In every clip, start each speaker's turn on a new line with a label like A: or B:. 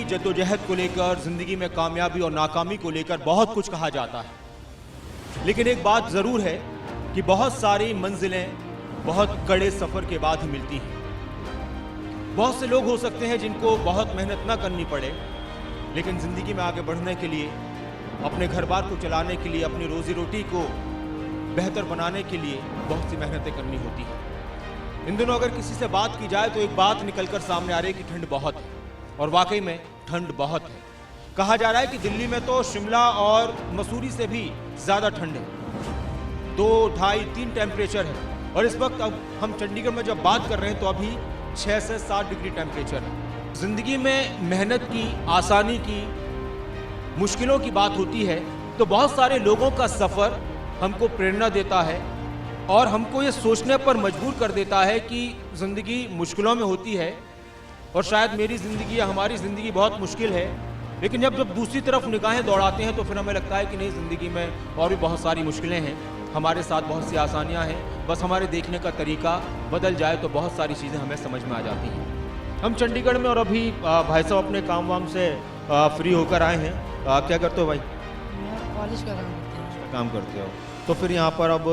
A: जद्दोजहद को लेकर, ज़िंदगी में कामयाबी और नाकामी को लेकर बहुत कुछ कहा जाता है, लेकिन एक बात ज़रूर है कि बहुत सारी मंजिलें बहुत कड़े सफ़र के बाद ही मिलती हैं। बहुत से लोग हो सकते हैं जिनको बहुत मेहनत ना करनी पड़े, लेकिन ज़िंदगी में आगे बढ़ने के लिए, अपने घर बार को चलाने के लिए, अपनी रोज़ी रोटी को बेहतर बनाने के लिए बहुत सी मेहनतें करनी होती हैं। इन दिनों अगर किसी से बात की जाए तो एक बात निकलकर सामने आ रही है कि ठंड बहुत है, और वाकई में ठंड बहुत है। कहा जा रहा है कि दिल्ली में तो शिमला और मसूरी से भी ज़्यादा ठंड है, 2, 2.5, 3 टेम्परेचर है। और इस वक्त अब हम चंडीगढ़ में जब बात कर रहे हैं तो अभी 6 से 7 डिग्री टेम्परेचर है। ज़िंदगी में मेहनत की, आसानी की, मुश्किलों की बात होती है तो बहुत सारे लोगों का सफ़र हमको प्रेरणा देता है और हमको ये सोचने पर मजबूर कर देता है कि ज़िंदगी मुश्किलों में होती है और शायद मेरी ज़िंदगी या हमारी ज़िंदगी बहुत मुश्किल है, लेकिन जब दूसरी तरफ निगाहें दौड़ाते हैं तो फिर हमें लगता है कि नहीं, ज़िंदगी में और भी बहुत सारी मुश्किलें हैं, हमारे साथ बहुत सी आसानियाँ हैं, बस हमारे देखने का तरीका बदल जाए तो बहुत सारी चीज़ें हमें समझ में आ जाती हैं। हम चंडीगढ़ में और अभी भाई साहब अपने काम वाम से फ्री होकर आए हैं। क्या करते हो भाई?
B: पॉलिश का काम करते हैं।
A: काम करते हो तो फिर यहाँ पर अब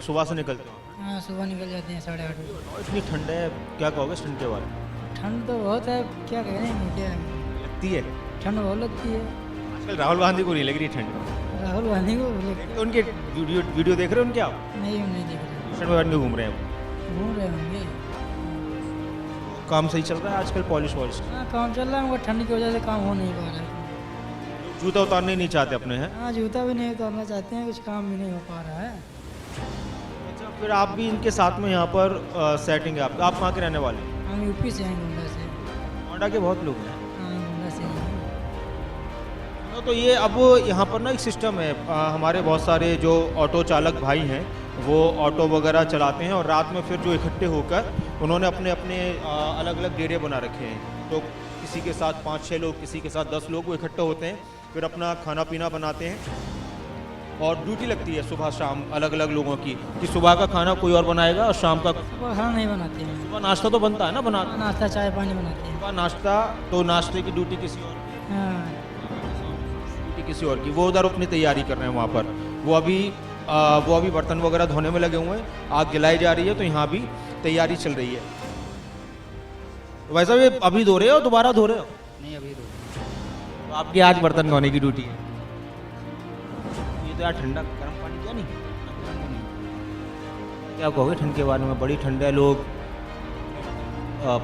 A: सुबह से निकलते हो?
B: हाँ, सुबह निकल जाते हैं 8:30 बजे।
A: इतनी ठंड है, क्या कहोगे इस ठंड के बारे में?
B: ठंड तो बहुत है, क्या कहें, क्या
A: लगती है
B: ठंड बहुत लगती है।
A: आजकल राहुल गांधी को नहीं लग रही ठंड?
B: राहुल गांधी को
A: तो उनके वीडियो देख रहे हो उनके आप?
B: नहीं, हम नहीं देख रहे।
A: ट्यूशन में घूम रहे हैं,
B: घूम रहे होंगे।
A: काम सही चल रहा है आजकल? पॉलिश वॉलिश
B: हाँ, काम चल रहा है, मगर ठंड की वजह से काम हो नहीं पा रहा है।
A: जूता उतारने नहीं चाहते अपने हैं?
B: हाँ, जूता भी नहीं उतारना चाहते हैं, कुछ काम भी नहीं हो पा रहा है।
A: अच्छा, फिर आप भी इनके साथ में यहाँ पर सेटिंग है आप कहाँ के रहने वाले हैं?
B: हम यूपी से हैं, गोंडा से।
A: नोएडा के बहुत लोग हैं।
B: हाँ, गोंडा से हैं।
A: तो ये अब यहाँ पर ना एक सिस्टम है, हमारे बहुत सारे जो ऑटो चालक भाई हैं वो ऑटो वगैरह चलाते हैं और रात में फिर जो इकट्ठे होकर उन्होंने अपने अपने अलग अलग डेरे बना रखे हैं। तो किसी के साथ 5-6 लोग, किसी के साथ 10 लोग वो इकट्ठे होते हैं, फिर अपना खाना पीना बनाते हैं और ड्यूटी लगती है सुबह शाम अलग अलग लोगों की कि सुबह का खाना कोई और बनाएगा और शाम का
B: सुबह खाना नहीं बनाते हैं।
A: सुबह नाश्ता तो बनता है ना, बना
B: नाश्ता चाय पानी बनाते हैं।
A: सुबह नाश्ता, तो नाश्ते की ड्यूटी किसी और की,
B: हाँ,
A: ड्यूटी किसी और की। वो उधर अपनी तैयारी कर रहे हैं वहाँ पर, वो अभी बर्तन वगैरह धोने में लगे हुए हैं, आग जलाई जा रही है तो यहाँ भी तैयारी चल रही है। वैसा भी अभी धो रहे हो, दोबारा धो रहे हो?
B: नहीं, अभी तो
A: तो आपकी आज बर्तन धोने की ड्यूटी है। ये तो यार ठंडा गर्म पानी क्या नहीं? क्या कहोगे ठंड के बारे में? बड़ी ठंड है, लोग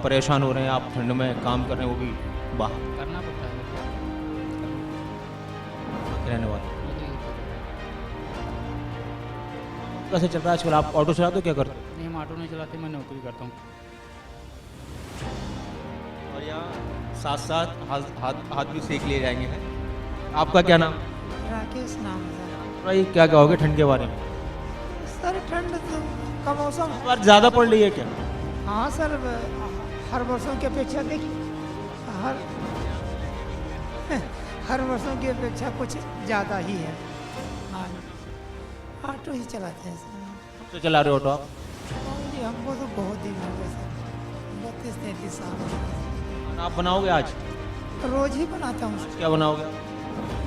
A: परेशान हो रहे हैं, आप ठंड में काम कर रहे हैं, वो भी बाहर
B: करना पड़ता है।
A: रहने वाले। कैसे चल रहा है आजकल? आप ऑटो चलाते हो, क्या करते हो?
B: नहीं, हम ऑटो नहीं चलाते, मैं नौकरी करता हूँ।
A: और यहाँ साथ साथ हाथ भी सेक लिए जाएंगे हैं। आपका क्या नाम?
B: राकेश नाम है
A: भाई क्या कहोगे ठंड के बारे में?
B: सर। ठंड तो का मौसम
A: इस बार ज़्यादा पड़ रही है क्या?
B: हाँ सर, हर वर्षों की अपेक्षा देखिए, हर वर्षों की अपेक्षा कुछ ज़्यादा ही है। हाँ, ऑटो ही चलाते हैं सर।
A: तो चला रहे हो ऑटो आप?
B: जी, हमको तो बहुत दिन हो गए सर, 32-33 साल।
A: आप बनाओगे आज?
B: रोज़ ही बनाता हूँ सर।
A: क्या बनाओगे?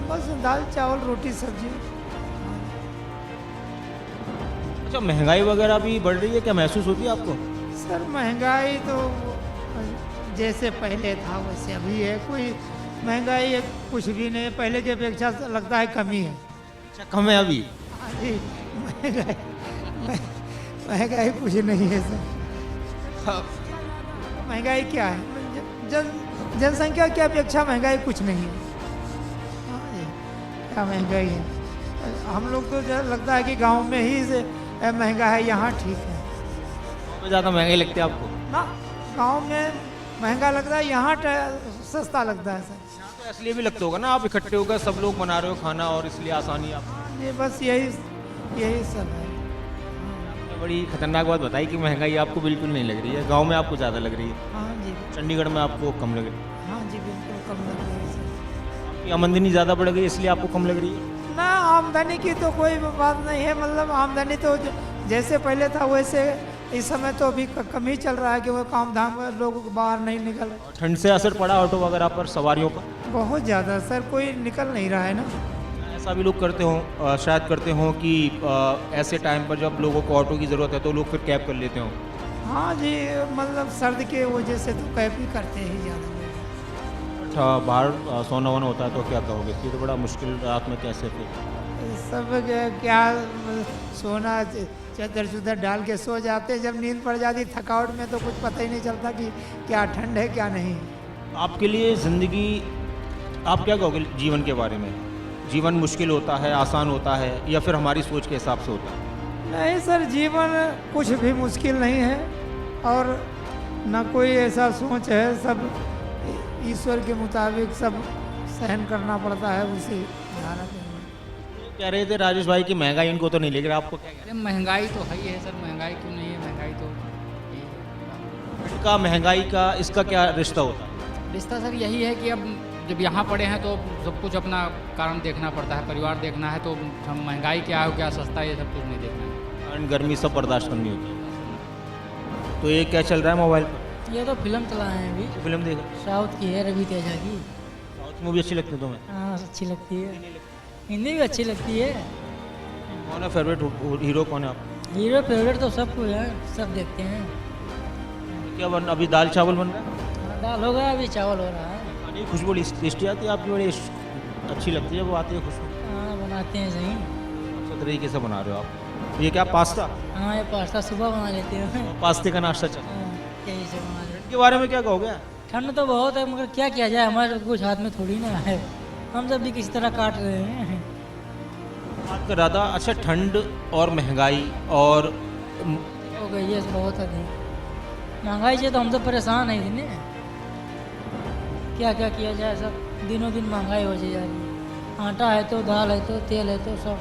B: बस दाल चावल रोटी सब्जी।
A: अच्छा, महंगाई वगैरह भी बढ़ रही है, क्या महसूस होती है आपको?
B: सर महंगाई तो जैसे पहले था वैसे अभी है, कोई महंगाई कुछ भी नहीं, पहले की अपेक्षा लगता है कमी है।
A: अच्छा, कम है अभी?
B: हाँ जी, महंगाई कुछ नहीं है सर। महंगाई क्या है? जनसंख्या की अपेक्षा महंगाई कुछ नहीं है। हाँ जी, क्या महंगाई है? हम लोग तो लगता है कि गांव में ही से महंगा है, यहाँ ठीक है।
A: गाँव में ज़्यादा महंगाई लगती है आपको?
B: ना, गांव में महंगा लगता है, यहाँ सस्ता लगता है सर।
A: यहाँ तो इसलिए भी लगता होगा ना, आप इकट्ठे होकर सब लोग बना रहे हो खाना और इसलिए आसानी आप।
B: ये बस यही सब है।
A: आपने बड़ी खतरनाक बात बताई कि महंगाई आपको बिल्कुल नहीं लग रही है, गांव में आपको ज़्यादा लग रही है,
B: हाँ जी,
A: चंडीगढ़ में आपको कम लग रही है।
B: हाँ जी, बिल्कुल कम लग रही है सर।
A: आपकी आमदनी ज़्यादा बढ़ गई इसलिए आपको कम लग रही है?
B: ना, आमदनी की तो कोई बात नहीं है, मतलब आमदनी तो जैसे पहले था वैसे इस समय तो अभी कम ही चल रहा है कि वो काम धाम लोग बाहर नहीं निकल रहे।
A: ठंड से असर पड़ा ऑटो वगैरह पर सवारियों का?
B: बहुत ज़्यादा सर, कोई निकल नहीं रहा है ना।
A: ऐसा भी लोग करते हों, शायद करते हों कि ऐसे टाइम पर जब लोगों को ऑटो की ज़रूरत है तो लोग फिर कैब कर लेते हों।
B: हाँ जी, मतलब सर्द के वजह से तो कैब ही करते हैं ज़्यादा।
A: अच्छा, बाहर सोना वोना होता है तो क्या कहोगे? ये तो बड़ा मुश्किल, रात में कैसे फिर?
B: सब क्या सोना चादर चुदर डाल के सो जाते हैं, जब नींद पड़ जाती थकावट में तो कुछ पता ही नहीं चलता कि क्या ठंड है क्या नहीं।
A: आपके लिए ज़िंदगी, आप क्या कहोगे जीवन के बारे में? जीवन मुश्किल होता है, आसान होता है, या फिर हमारी सोच के हिसाब से होता है?
B: नहीं सर, जीवन कुछ भी मुश्किल नहीं है और न कोई ऐसा सोच है, सब ईश्वर के मुताबिक सब सहन करना पड़ता है, उसी मेहनत में।
A: कह रहे थे राजेश भाई की महंगाई इनको तो नहीं, लेकिन आपको क्या कहना
C: अरे महंगाई तो है ही है सर, महंगाई क्यों नहीं है, महंगाई तो यही है।
A: है? इनका महंगाई का इसका क्या रिश्ता होता है?
C: रिश्ता सर यही है कि अब जब यहाँ पड़े हैं तो सब कुछ अपना कारण देखना पड़ता है, परिवार देखना है, तो हम महंगाई क्या हो क्या सस्ता, ये सब कुछ नहीं देखना है।
A: ठंड गर्मी सब बर्दाश्त करनी होती है। तो ये क्या चल रहा है मोबाइल पर?
D: ये तो फिल्म चला है अभी,
A: फिल्म देख रहे
D: साउथ की है, रवि तेजा की।
A: हो? साउथ मूवी अच्छी लगती है तुम्हें?
D: हाँ अच्छी लगती है, हिंदी भी अच्छी लगती है।
A: कौन है फेवरेट हीरो, कौन है आप?
D: हीरो फेवरेट तो सबको है, सब देखते हैं।
A: क्या बन, अभी दाल चावल बन रहा है?
D: हाँ, दाल हो गया, अभी चावल हो रहा है।
A: खाने की खुशबू टेस्टी आती है आपकी, बड़ी अच्छी लगती है वो आती है खुशबू।
D: हाँ बनाते हैं सही।
A: अच्छा तरीके से बना रहे हो आप। ये क्या पास्ता?
D: हाँ ये पास्ता सुबह बना लेते हैं।
A: पास्ते का नाश्ता चल।
D: हाँ, यही से बना लेते हैं।
A: के बारे में क्या कहोगे?
D: ठंड तो बहुत है, मगर क्या किया जाए, हमारे कुछ हाथ में थोड़ी ना है, हम सब भी किसी तरह काट रहे हैं।
A: बात कर रहा था, अच्छा ठंड और महंगाई और
D: हो गई है बहुत अधिक महंगाई से तो हम तो परेशान है इतने, क्या क्या किया जाए, सब दिनों दिन महंगाई हो जा रही है। आटा है तो, दाल है तो, तेल है तो, सब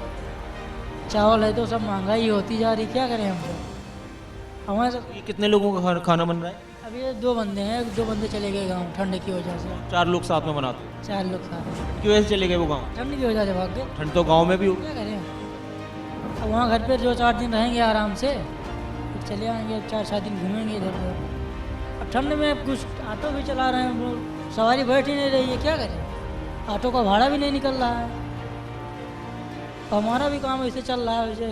D: चावल है तो, सब महंगाई होती जा रही, क्या करें हम सब। हमारे सब
A: ये कितने लोगों का खाना बन रहा है?
D: अभी ये 2 बंदे हैं, 2 बंदे चले गए गाँव ठंड की वजह से।
A: 4 लोग साथ में बनाते हैं।
D: 4 लोग साथ में।
A: क्यों ऐसे चले गए वो गाँव?
D: ठंड की वजह से भाग गए।
A: ठंड तो गाँव में भी होगी।
D: क्या करें, अब वहाँ घर पे 2-4 दिन रहेंगे आराम से, फिर चले आएंगे, 4-7 दिन घूमेंगे इधर उधर। अब ठंड में कुछ ऑटो भी चला रहे हैं हम लोग, सवारी बैठ ही नहीं रही है, क्या करें, ऑटो का भाड़ा भी नहीं निकल रहा है, हमारा भी काम ऐसे चल रहा है वैसे।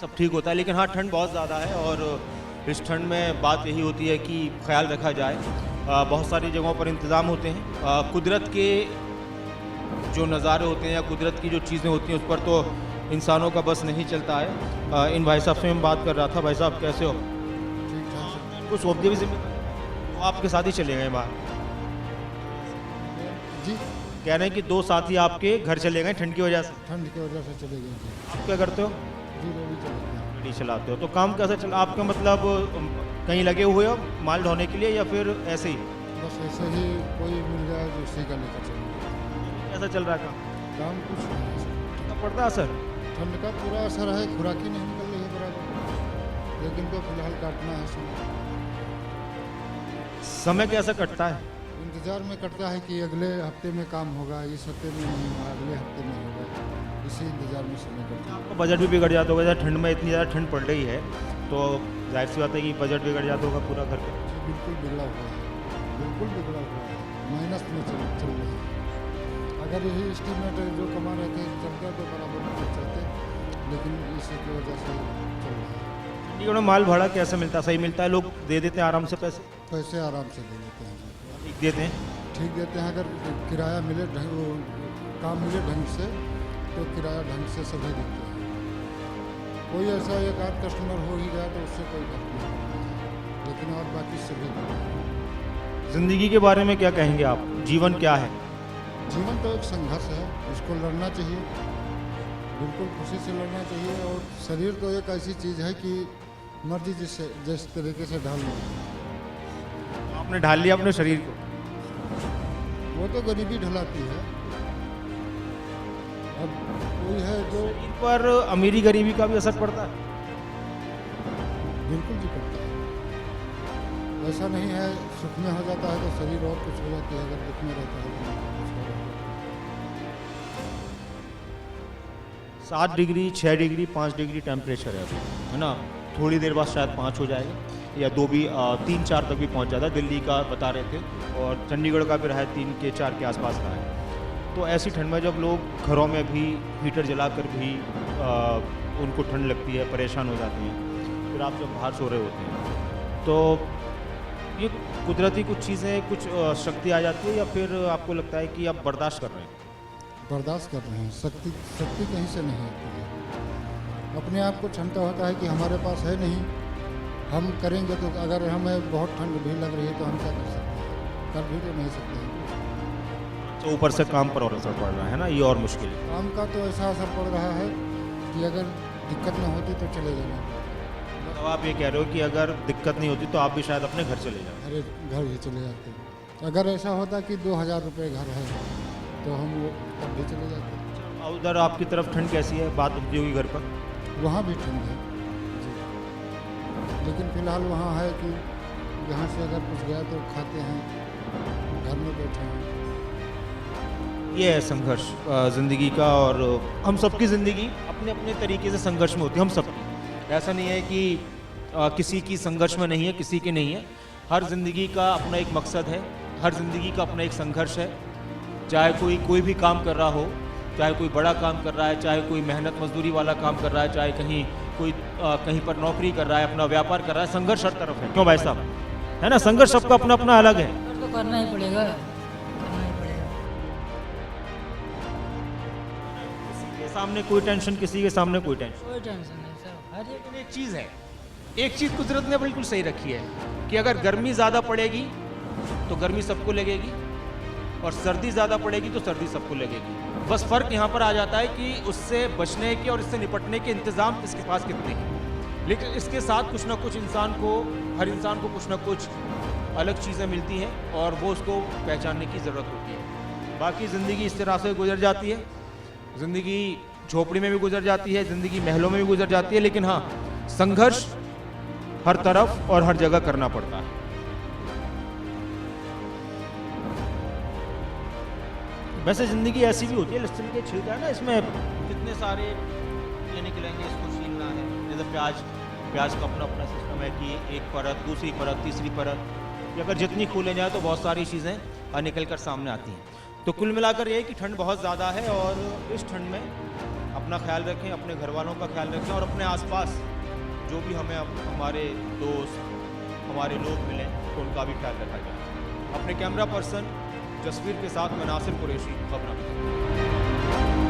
A: सब ठीक होता है, लेकिन हाँ ठंड बहुत ज़्यादा है और इस ठंड में बात यही होती है कि ख्याल रखा जाए। बहुत सारी जगहों पर इंतज़ाम होते हैं, कुदरत के जो नज़ारे होते हैं या कुदरत की जो चीज़ें होती हैं उस पर तो इंसानों का बस नहीं चलता है। इन भाई साहब से मैं बात कर रहा था। भाई साहब कैसे हो?
E: ठीक ठाक से।
A: इनको सौंप दिया भी जिम्मेदारी, वो आपके साथ ही चले गए बाहर।
E: जी
A: कह रहे हैं कि 2 साथी आपके घर चले गए ठंड की वजह से।
E: ठंड की वजह से चले गए थे।
A: आप क्या करते हो?
E: जी रेडी चले गए।
A: गाड़ी चलाते हो, तो काम कैसे चला आपका? मतलब कहीं लगे हुए हो माल ढोने के लिए या फिर ऐसे ही?
E: बस ऐसे ही कोई मिल गया जो उसी का लेकर चले गए।
A: कैसा चल रहा है काम?
E: काम कुछ नहीं है सर।
A: कितना पड़ता है असर?
E: ठंड का पूरा असर है, खुराक ही नहीं निकल रही है बराबर, लेकिन तो फिलहाल काटना है सर।
A: समय कैसा कटता है?
E: इंतज़ार में कटता है कि अगले हफ्ते में काम होगा, इस हफ्ते में नहीं होगा, अगले हफ्ते में होगा, इसी इंतज़ार में समय कटता है।
A: आपका बजट भी बिगड़ जाता होगा, जैसे ठंड में इतनी ज़्यादा ठंड पड़ रही है तो जाहिर सी बात है कि बजट बिगड़ जाता होगा पूरा घर का।
E: जी बिल्कुल बिगड़ा हुआ है, बिल्कुल बिगड़ा हुआ है, माइनस में चल रही है। अगर यही एस्टीमेट जो कमा रहे थे चलते तो बराबर में चलते, लेकिन इसी की वजह से चल रहा है।
A: चंडीगढ़ में माल भाड़ा कैसे मिलता है? सही मिलता है? लोग दे देते हैं आराम से पैसे?
E: पैसे आराम से दे देते हैं जी,
A: ठीक देते हैं?
E: ठीक देते हैं। अगर किराया मिले काम मिले ढंग से तो किराया ढंग से सभी देते हैं। कोई ऐसा एक आध कस्टमर हो ही गया तो उससे कोई फर्क नहीं पड़ता है, लेकिन और बाकी सभी देते हैं।
A: ज़िंदगी के बारे में क्या कहेंगे आप? जीवन क्या है?
E: जीवन तो एक संघर्ष है, इसको लड़ना चाहिए, बिल्कुल खुशी से लड़ना चाहिए। और शरीर तो एक ऐसी चीज़ है कि मर्जी जिस तरीके से ढाल लो।
A: आपने ढाल लिया अपने शरीर को?
E: वो तो गरीबी ढलाती है। अब कोई है जो
A: शरीर पर अमीरी गरीबी का भी असर पड़ता है?
E: बिल्कुल जी करता है। ऐसा नहीं है सुख में हो जाता है तो शरीर और कुछ हो जाती है, अगर दुख में रहता है तो कुछ हो जाता है।
A: 7 डिग्री 6 डिग्री 5 डिग्री टेम्परेचर है अभी, है ना? थोड़ी देर बाद शायद 5 हो जाएगा या 2 भी 3-4 तक भी पहुंच जाता है। दिल्ली का बता रहे थे और चंडीगढ़ का भी रहा है 3 के 4 के आसपास रहा है। तो ऐसी ठंड में जब लोग घरों में भी हीटर जलाकर भी उनको ठंड लगती है, परेशान हो जाते हैं, फिर आप जब बाहर सो रहे होते हैं तो ये कुदरती कुछ चीज़ें, कुछ शक्ति आ जाती है या फिर आपको लगता है कि आप बर्दाश्त कर रहे हैं?
E: बर्दाश्त कर रहे हैं। शक्ति कहीं से नहीं आती है। अपने आप को क्षमता होता है कि हमारे पास है नहीं, हम करेंगे तो अगर हमें बहुत ठंड भी लग रही है तो हम क्या कर सकते हैं, कर भी तो नहीं सकते हैं।
A: तो ऊपर से काम पर और असर पड़ रहा है ना, ये और मुश्किल है।
E: काम का तो ऐसा असर पड़ रहा है कि अगर दिक्कत न होती तो चले जाना।
A: तो आप ये कह रहे हो कि अगर दिक्कत नहीं होती तो आप भी शायद अपने घर चले जाओ?
E: अरे घर भी चले जाते। अगर ऐसा होता कि 2000 रुपये घर है तो हम वो तब भी चले जाते।
A: और उधर आपकी तरफ ठंड कैसी है? बात होती होगी घर पर?
E: वहाँ भी ठंड है जी, लेकिन फ़िलहाल वहाँ है कि यहाँ से अगर कुछ गया तो खाते हैं, घर में बैठे हैं।
A: ये है संघर्ष ज़िंदगी का, और हम सबकी ज़िंदगी अपने अपने तरीके से संघर्ष में होती है, हम सबकी। ऐसा नहीं है कि किसी की संघर्ष में नहीं है, किसी की नहीं है। हर ज़िंदगी का अपना एक मकसद है, हर ज़िंदगी का अपना एक संघर्ष है। चाहे कोई भी काम कर रहा हो, चाहे कोई बड़ा काम कर रहा है, चाहे कोई मेहनत मजदूरी वाला काम कर रहा है, चाहे कहीं पर नौकरी कर रहा है, अपना व्यापार कर रहा है, संघर्ष हर तरफ है। क्यों भाई साहब, है ना? संघर्ष सबका अपना अपना अलग है।
D: तो करना ही पड़ेगा, करना ही पड़ेगा।
A: किसी के सामने कोई टेंशन, किसी के सामने कोई टेंशन।
D: कोई टेंशन नहीं सर, हर एक
A: लेकिन एक चीज़ है, एक चीज़ कुदरत ने बिल्कुल सही रखी है कि अगर गर्मी ज़्यादा पड़ेगी तो गर्मी सबको लगेगी, और सर्दी ज़्यादा पड़ेगी तो सर्दी सबको लगेगी। बस फ़र्क यहाँ पर आ जाता है कि उससे बचने के और इससे निपटने के इंतज़ाम इसके पास कितने हैं। लेकिन इसके साथ कुछ ना कुछ हर इंसान को कुछ ना कुछ अलग चीज़ें मिलती हैं और वो उसको पहचानने की ज़रूरत होती है। बाकी ज़िंदगी इस तरह से गुजर जाती है, ज़िंदगी झोपड़ी में भी गुजर जाती है, ज़िंदगी महलों में भी गुजर जाती है, लेकिन हाँ, संघर्ष हर तरफ और हर जगह करना पड़ता है। वैसे ज़िंदगी ऐसी भी होती है, लहसुन के छिलका है ना, इसमें कितने सारे ये निकलेंगे, इसको छीलना है। जैसे प्याज का अपना अपना सिस्टम है कि एक परत, दूसरी परत, तीसरी परत, ये अगर जितनी खोले जाए तो बहुत सारी चीज़ें निकल कर सामने आती हैं। तो कुल मिलाकर ये है कि ठंड बहुत ज़्यादा है, और इस ठंड में अपना ख्याल रखें, अपने घर वालों का ख्याल रखें, और अपने आसपास जो भी हमारे दोस्त, हमारे लोग मिलें तो उनका भी ख्याल रखा जाए। अपने कैमरा पर्सन जसवीर के साथ मैं नासिर कुरैशी, खबरनामा।